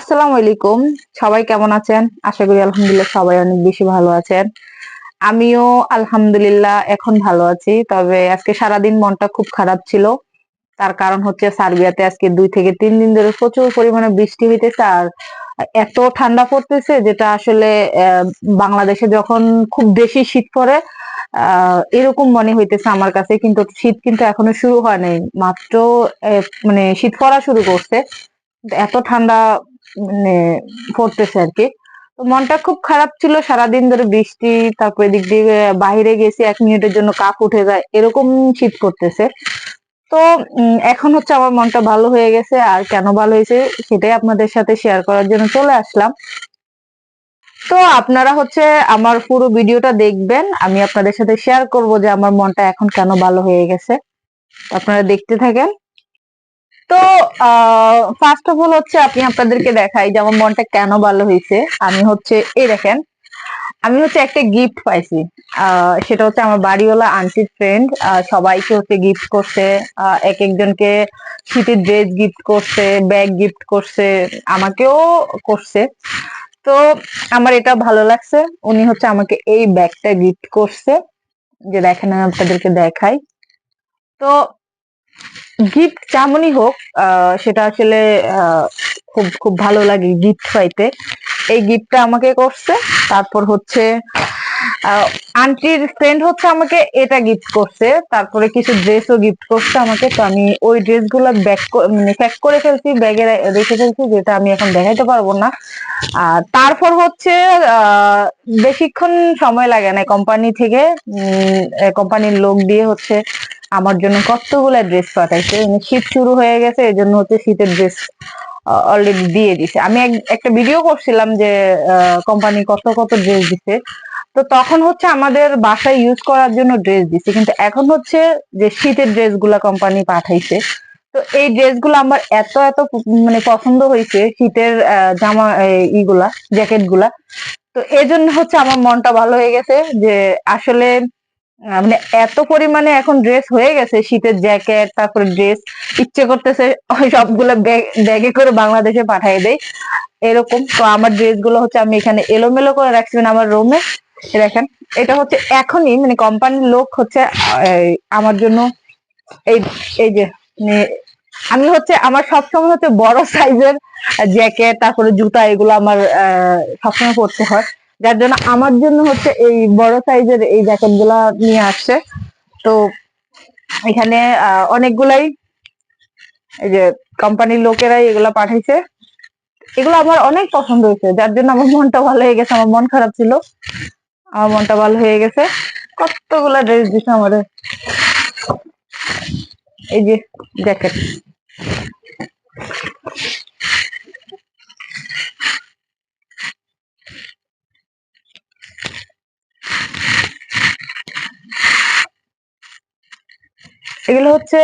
আসসালামু আলাইকুম। সবাই কেমন আছেন? আশা করি আলহামদুলিল্লাহ সবাই অনেক বেশি ভালো আছেন। আমিও আলহামদুলিল্লাহ এখন ভালো আছি। তবে আজকে সারাদিন মনটা খুব খারাপ ছিল। তার কারণ হচ্ছে সার্বিয়াতে আজকে ২ থেকে ৩ দিন ধরে প্রচুর পরিমাণে বৃষ্টি হইতেছে আর এত ঠান্ডা পড়তেছে যেটা আসলে বাংলাদেশে যখন খুব বেশি শীত পড়ে এরকম মনে হইতেছে আমার কাছে। কিন্তু শীত কিন্তু এখনো শুরু হয় নাই। মাত্র মানে শীত পড়া শুরু করছে। এত ঠান্ডা মানে পড়তেছে আরকি। তো মনটা খুব খারাপ ছিল সারাদিন ধরে বৃষ্টি, তারপর এদিক দিয়ে বাহিরে গেছি ১ মিনিটের জন্য কাঁপ উঠে যায়। এরকম শীত পড়তেছে। তো এখন হচ্ছে আমার মনটা ভালো হয়ে গেছে। আর কেন ভালো হয়েছে সেটাই আপনাদের সাথে শেয়ার করার জন্য চলে আসলাম। তো আপনারা হচ্ছে আমার পুরো ভিডিওটা দেখবেন। আমি আপনাদের সাথে শেয়ার করব যে আমার মনটা এখন কেন ভালো হয়ে গেছে। তো আপনারা দেখতে থাকেন। তো ফার্স্ট অফ অল হচ্ছে আপনি আপনাদেরকে দেখাই যে আমার মনটা কেন ভালো হয়েছে। আমি হচ্ছে এই দেখেন, আমি হচ্ছে একটা গিফট পাইছি। সেটা হচ্ছে আমার বাড়িওয়ালা আন্টির ফ্রেন্ড সবাইকে হচ্ছে গিফট করছে। এক একজনকে শীতের ড্রেস গিফট করছে, ব্যাগ গিফট করছে, আমাকেও করছে। তো আমার এটা ভালো লাগছে। উনি হচ্ছে আমাকে এই ব্যাগটা গিফট করছে, যে দেখেন আমি আপনাদেরকে দেখাই। তো গিফট যেমনই হোক সেটা আসলে আহ, খুব খুব ভালো লাগে গিফট পাইতে। এই গিফটটা আমাকে করছে। তারপর হচ্ছে আন্টির ফ্রেন্ড হচ্ছে আমাকে এটা গিফট করছে, তারপরে কিছু ড্রেসও গিফট করছে আমাকে। তো আমি ওই ড্রেসগুলো মানে প্যাক করে ফেলছি, ব্যাগে রেখে ফেলছি, যেটা আমি এখন দেখাইতে পারবো না। আর তারপর হচ্ছে আহ বেশিক্ষণ সময় লাগে না, কোম্পানি থেকে কোম্পানির লোক দিয়ে হচ্ছে আমার জন্য কতগুলা ড্রেস পাঠাইছে। মানে শীত শুরু হয়ে গেছে, এই জন্য হচ্ছে শীতের ড্রেস অলরেডি দিয়ে দিছে। আমি একটা ভিডিও করছিলাম যে কোম্পানি কত কত ড্রেস দিছে। তো তখন হচ্ছে আমাদের বাসায় ইউজ করার জন্য ড্রেস দিছে, কিন্তু এখন হচ্ছে যে শীতের ড্রেস গুলা কোম্পানি পাঠাইছে। তো এই ড্রেস গুলো আমার এত এত মানে পছন্দ হয়েছে, শীতের জামা ইগুলা জ্যাকেট গুলা। তো এই জন্য হচ্ছে আমার মনটা ভালো হয়ে গেছে যে আসলে মানে এত পরিমাণে এখন ড্রেস হয়ে গেছে, শীতের জ্যাকেট তারপরে ড্রেস, ইচ্ছে করতেছে ওই সবগুলো ব্যাগে করে বাংলাদেশে পাঠিয়ে দেয় এরকম। তো আমার ড্রেস গুলো হচ্ছে আমি এখানে এলোমেলো করে রাখছি মানে আমার রুমে। দেখেন, এটা হচ্ছে এখনই মানে কোম্পানির লোক হচ্ছে আমার জন্য এই এই যে মানে আমি হচ্ছে আমার সবসময় হচ্ছে বড় সাইজের জ্যাকেট তারপরে জুতা এগুলো আমার সবসময় পরতে হয়, যার জন্য আমার জন্য হচ্ছে এই বড় সাইজের এই জ্যাকেট গুলা নিয়ে আসছে। তো এখানে অনেকগুলাই এই যে কোম্পানির লোকেরাই এগুলা পাঠাইছে। এগুলো আমার অনেক পছন্দ হয়েছে, যার জন্য আমার মনটা ভালো হয়ে গেছে। আমার মন খারাপ ছিল, আমার মনটা ভালো হয়ে গেছে। কতগুলা ড্রেস দিছে আমাদের। এই যে জ্যাকেট, এগুলো হচ্ছে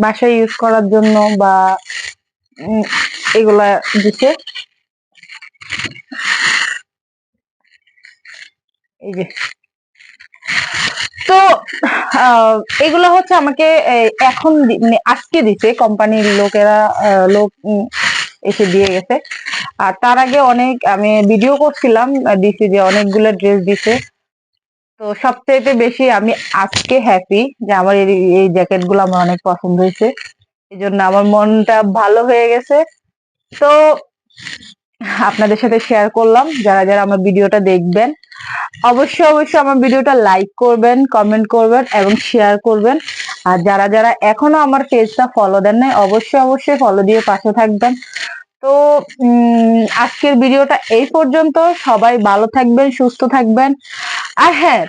বাসায় ইউজ করার জন্য বা উম, এগুলা দিছে। এই যে, তো আহ, এগুলো হচ্ছে আমাকে এখন মানে আজকে দিছে কোম্পানির লোকেরা। লোক এসে দিয়ে গেছে। আর তার আগে অনেক আমি ভিডিও করছিলাম, দিছি যে অনেকগুলো ড্রেস দিছে। তো সবচাইতে বেশি আমি আজকে হ্যাপি যে আমার এই জ্যাকেট গুলো আমার অনেক পছন্দ হয়েছে, এই জন্য আমার মনটা ভালো হয়ে গেছে। তো আপনাদের সাথে শেয়ার করলাম। যারা যারা আমার ভিডিওটা দেখবেন অবশ্যই অবশ্যই আমার ভিডিওটা লাইক করবেন, কমেন্ট করবেন এবং শেয়ার করবেন। আর যারা যারা এখনো আমার পেজটা ফলো দেন নাই অবশ্যই অবশ্যই ফলো দিয়ে পাশে থাকবেন। তো আজকের ভিডিওটা এই পর্যন্ত। সবাই ভালো থাকবেন, সুস্থ থাকবেন। আর হ্যাঁ,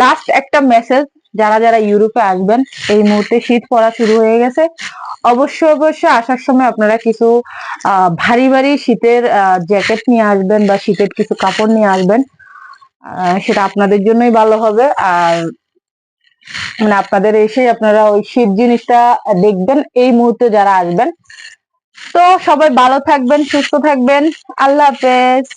লাস্ট একটা মেসেজ, যারা যারা ইউরোপে আসবেন, এই মুহূর্তে শীত পড়া শুরু হয়ে গেছে। অবশ্যই অবশ্যই আসার সময় আপনারা কিছু ভারী ভারী শীতের জ্যাকেট নিয়ে আসবেন বা শীতের কিছু কাপড় নিয়ে আসবেন। সেটা আপনাদের জন্যই ভালো হবে। আর মানে আপনাদের এসে আপনারা ওই শীত জিনিসটা দেখবেন এই মুহূর্তে যারা আসবেন। তো সবাই ভালো থাকবেন, সুস্থ থাকবেন। আল্লাহ হাফেজ।